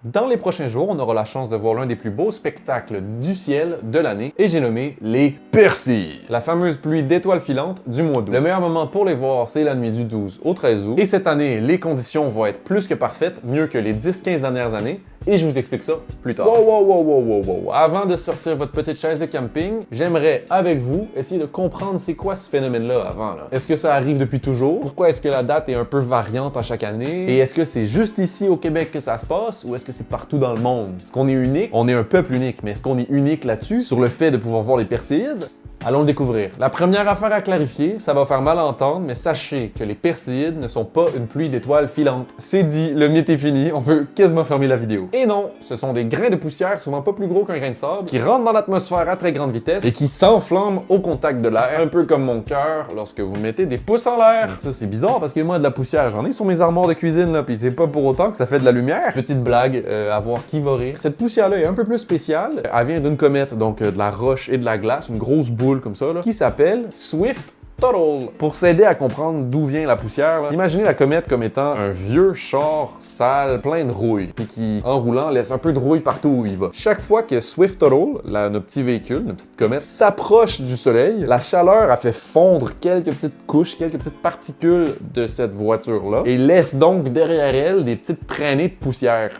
Dans les prochains jours, on aura la chance de voir l'un des plus beaux spectacles du ciel de l'année, et j'ai nommé les Perséides. La fameuse pluie d'étoiles filantes du mois d'août. Le meilleur moment pour les voir, c'est la nuit du 12 au 13 août. Et cette année, les conditions vont être plus que parfaites, mieux que les 10-15 dernières années, et je vous explique ça plus tard. Wow. Avant de sortir votre petite chaise de camping, j'aimerais, avec vous, essayer de comprendre c'est quoi ce phénomène-là avant. Est-ce que ça arrive depuis toujours? Pourquoi est-ce que la date est un peu variante à chaque année? Et est-ce que c'est juste ici au Québec que ça se passe, ou est-ce que c'est partout dans le monde? Est-ce qu'on est unique? On est un peuple unique, mais est-ce qu'on est unique là-dessus, sur le fait de pouvoir voir les Perséides? Allons le découvrir. La première affaire à clarifier, ça va faire mal entendre, mais sachez que les Perséides ne sont pas une pluie d'étoiles filantes. C'est dit, le mythe est fini, on peut quasiment fermer la vidéo. Et non, ce sont des grains de poussière, souvent pas plus gros qu'un grain de sable, qui rentrent dans l'atmosphère à très grande vitesse et qui s'enflamment au contact de l'air, un peu comme mon cœur lorsque vous mettez des pouces en l'air. Ça, c'est bizarre parce que moi, de la poussière, j'en ai sur mes armoires de cuisine, là, pis c'est pas pour autant que ça fait de la lumière. Petite blague, à voir qui va rire. Cette poussière-là est un peu plus spéciale. Elle vient d'une comète, donc de la roche et de la glace, une grosse boule comme ça, là, qui s'appelle Swift Tuttle. Pour s'aider à comprendre d'où vient la poussière, là, imaginez la comète comme étant un vieux char sale, plein de rouille, puis qui, en roulant, laisse un peu de rouille partout où il va. Chaque fois que Swift Tuttle, notre petit véhicule, notre petite comète, s'approche du soleil, la chaleur a fait fondre quelques petites couches, quelques petites particules de cette voiture-là, et laisse donc derrière elle des petites traînées de poussière.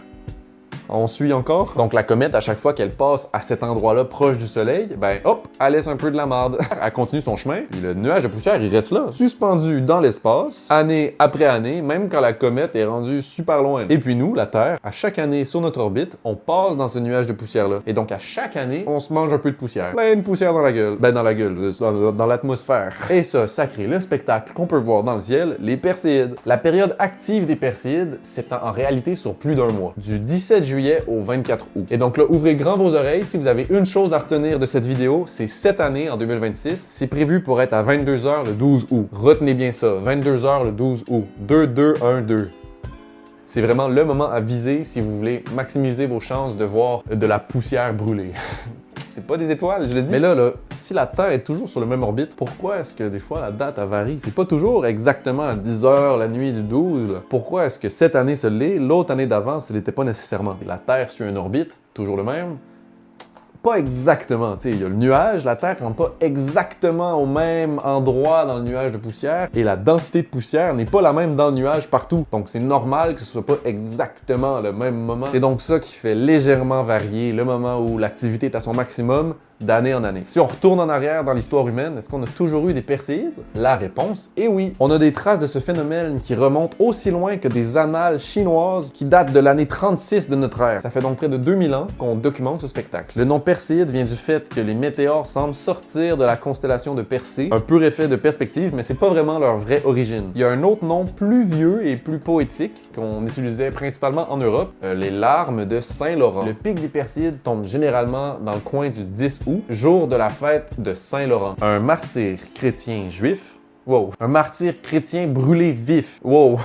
On suit encore? Donc la comète, à chaque fois qu'elle passe à cet endroit-là, proche du soleil, ben hop, elle laisse un peu de la marde. Elle continue son chemin, et le nuage de poussière, il reste là, suspendu dans l'espace, année après année, même quand la comète est rendue super loin. Et puis nous, la Terre, à chaque année sur notre orbite, on passe dans ce nuage de poussière-là. Et donc à chaque année, on se mange un peu de poussière. Plein de poussière dans la gueule. Ben dans la gueule, dans l'atmosphère. Et ça crée le spectacle qu'on peut voir dans le ciel, les Perséides. La période active des Perséides s'étend en réalité sur plus d'un mois. Du 17 juillet au 24 août. Et donc là, ouvrez grand vos oreilles. Si vous avez une chose à retenir de cette vidéo, c'est cette année, en 2026, c'est prévu pour être à 22h le 12 août. Retenez bien ça, 22h le 12 août. 2-2-1-2. C'est vraiment le moment à viser si vous voulez maximiser vos chances de voir de la poussière brûler. C'est pas des étoiles, je le dis. Mais là, si la Terre est toujours sur le même orbite, pourquoi est-ce que des fois la date varie? C'est pas toujours exactement à 10h la nuit du 12. Pourquoi est-ce que cette année se l'est, l'autre année d'avant, ce l'était pas nécessairement? La Terre suit une orbite, toujours le même. Pas exactement, tu sais, il y a le nuage, la Terre rentre pas exactement au même endroit dans le nuage de poussière, et la densité de poussière n'est pas la même dans le nuage partout. Donc c'est normal que ce soit pas exactement le même moment. C'est donc ça qui fait légèrement varier le moment où l'activité est à son maximum, d'année en année. Si on retourne en arrière dans l'histoire humaine, est-ce qu'on a toujours eu des Perséides? La réponse est oui. On a des traces de ce phénomène qui remontent aussi loin que des annales chinoises qui datent de l'année 36 de notre ère. Ça fait donc près de 2000 ans qu'on documente ce spectacle. Le nom Perséide vient du fait que les météores semblent sortir de la constellation de Persée, un pur effet de perspective, mais c'est pas vraiment leur vraie origine. Il y a un autre nom plus vieux et plus poétique qu'on utilisait principalement en Europe, les larmes de Saint-Laurent. Le pic des Perséides tombe généralement dans le coin du 10 août, jour de la fête de Saint-Laurent. Un martyr chrétien juif. Wow. Un martyr chrétien brûlé vif. Wow.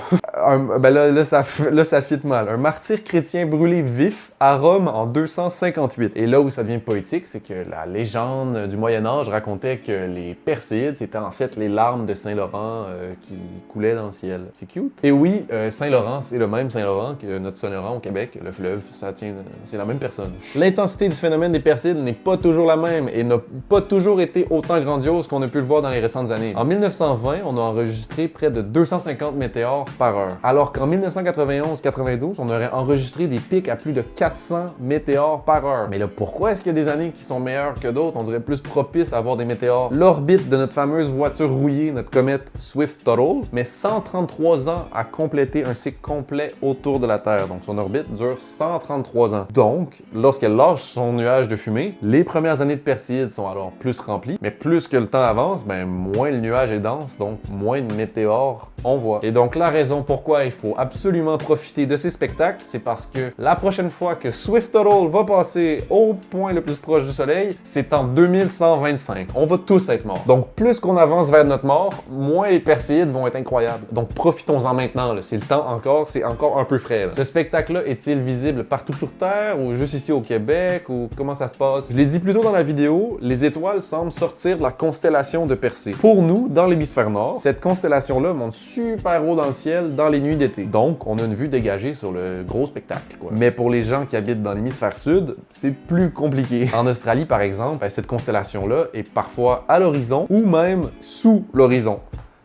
Là, ça fit mal. Un martyr chrétien brûlé vif à Rome en 258. Et là où ça devient poétique, c'est que la légende du Moyen-Âge racontait que les Perséides, c'était en fait les larmes de Saint-Laurent qui coulaient dans le ciel. C'est cute. Et oui, Saint-Laurent, c'est le même Saint-Laurent que notre Saint-Laurent au Québec. Le fleuve, c'est la même personne. L'intensité du phénomène des Perséides n'est pas toujours la même et n'a pas toujours été autant grandiose qu'on a pu le voir dans les récentes années. En 1920, on a enregistré près de 250 météores par heure. Alors qu'en 1991-92, on aurait enregistré des pics à plus de 400 météores par heure. Mais là, pourquoi est-ce qu'il y a des années qui sont meilleures que d'autres? On dirait plus propice à avoir des météores. L'orbite de notre fameuse voiture rouillée, notre comète Swift Tuttle, met 133 ans à compléter un cycle complet autour de la Terre. Donc son orbite dure 133 ans. Donc, lorsqu'elle lâche son nuage de fumée, les premières années de Perséide sont alors plus remplies, mais plus que le temps avance, ben moins le nuage est dense, donc moins de météores on voit. Et donc la raison pourquoi il faut absolument profiter de ces spectacles, c'est parce que la prochaine fois que Swift Tuttle va passer au point le plus proche du soleil, c'est en 2125. On va tous être morts. Donc plus qu'on avance vers notre mort, moins les Perséides vont être incroyables. Donc profitons-en maintenant, c'est le temps encore, c'est encore un peu frais. Là. Ce spectacle-là est-il visible partout sur Terre ou juste ici au Québec ou comment ça se passe? Je l'ai dit plus tôt dans la vidéo, les étoiles semblent sortir de la constellation de Persée. Pour nous, dans l'hémisphère nord, cette constellation-là monte super haut dans le ciel, dans les nuits d'été. Donc, on a une vue dégagée sur le gros spectacle, quoi. Mais pour les gens qui habitent dans l'hémisphère sud, c'est plus compliqué. En Australie, par exemple, ben, cette constellation-là est parfois à l'horizon ou même sous l'horizon,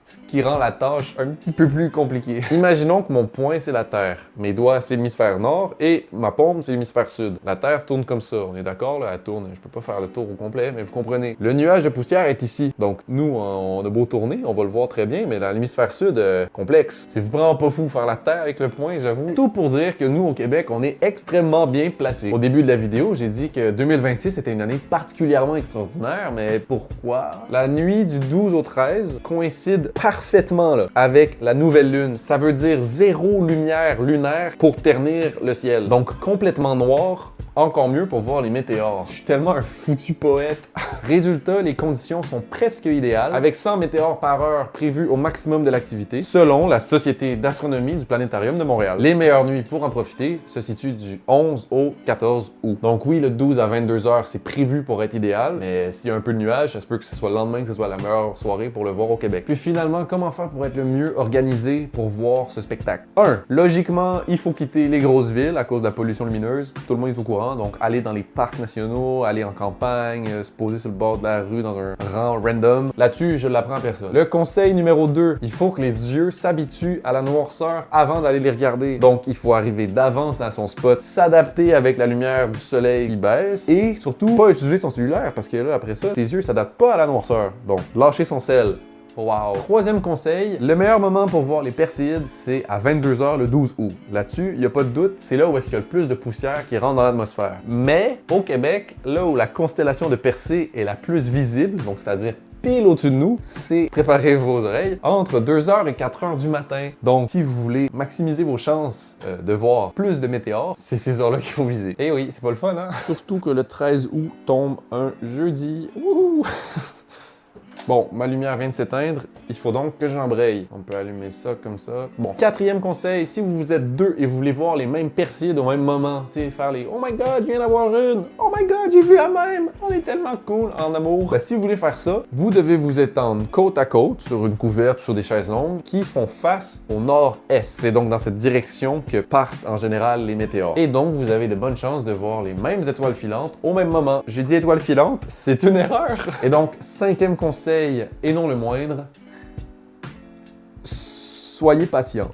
ce qui rend la tâche un petit peu plus compliquée. Imaginons que mon poing, c'est la Terre, mes doigts, c'est l'hémisphère nord, et ma paume, c'est l'hémisphère sud. La Terre tourne comme ça, on est d'accord, là? Elle tourne, je peux pas faire le tour au complet, mais vous comprenez. Le nuage de poussière est ici, donc nous, on a beau tourner, on va le voir très bien, mais dans l'hémisphère sud, complexe. C'est vraiment pas fou faire la Terre avec le poing, j'avoue. Tout pour dire que nous, au Québec, on est extrêmement bien placés. Au début de la vidéo, j'ai dit que 2026 était une année particulièrement extraordinaire, mais pourquoi? La nuit du 12 au 13 coïncide parfaitement là, avec la nouvelle lune. Ça veut dire 0 lumière lunaire pour ternir le ciel. Donc complètement noir, encore mieux pour voir les météores. Je suis tellement un foutu poète. Résultat, les conditions sont presque idéales, avec 100 météores par heure prévus au maximum de l'activité, selon la Société d'astronomie du Planétarium de Montréal. Les meilleures nuits pour en profiter se situent du 11 au 14 août. Donc oui, le 12 à 22 heures, c'est prévu pour être idéal, mais s'il y a un peu de nuages, ça se peut que ce soit le lendemain que ce soit la meilleure soirée pour le voir au Québec. Puis finalement, comment faire pour être le mieux organisé pour voir ce spectacle? 1. Logiquement, il faut quitter les grosses villes à cause de la pollution lumineuse. Tout le monde est au courant, donc aller dans les parcs nationaux, aller en campagne, se poser sur le bord de la rue dans un rang random. Là-dessus, je l'apprends à personne. Le conseil numéro 2, il faut que les yeux s'habituent à la noirceur avant d'aller les regarder. Donc, il faut arriver d'avance à son spot, s'adapter avec la lumière du soleil qui baisse et surtout, pas utiliser son cellulaire parce que là, après ça, tes yeux s'adaptent pas à la noirceur. Donc, lâcher son sel. Wow. Troisième conseil, le meilleur moment pour voir les Perséides, c'est à 22h le 12 août. Là-dessus, il n'y a pas de doute, c'est là où est-ce qu'il y a le plus de poussière qui rentre dans l'atmosphère. Mais au Québec, là où la constellation de Persée est la plus visible, donc c'est-à-dire pile au-dessus de nous, c'est, préparez vos oreilles, entre 2h et 4h du matin. Donc, si vous voulez maximiser vos chances de voir plus de météores, c'est ces heures-là qu'il faut viser. Et oui, c'est pas le fun, hein? Surtout que le 13 août tombe un jeudi. Wouhou! Bon, ma lumière vient de s'éteindre, il faut donc que je l'embraye. On peut allumer ça comme ça. Bon, quatrième conseil, si vous êtes deux et vous voulez voir les mêmes Perséides au même moment, tu sais, faire les « Oh my God, je viens d'avoir une! Oh my God, j'ai vu la même! On est tellement cool en amour! » Ben, si vous voulez faire ça, vous devez vous étendre côte à côte sur une couverte ou sur des chaises longues qui font face au nord-est. C'est donc dans cette direction que partent en général les météores. Et donc, vous avez de bonnes chances de voir les mêmes étoiles filantes au même moment. J'ai dit étoiles filantes, c'est une erreur! Et donc, cinquième conseil, et non le moindre, soyez patient.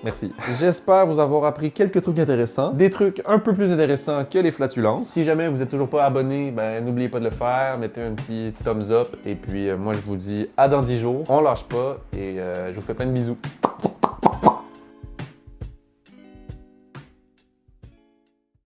Merci. J'espère vous avoir appris quelques trucs intéressants, des trucs un peu plus intéressants que les flatulences. Si jamais vous n'êtes toujours pas abonné, ben n'oubliez pas de le faire, mettez un petit thumbs up et puis moi je vous dis à dans 10 jours. On lâche pas et je vous fais plein de bisous.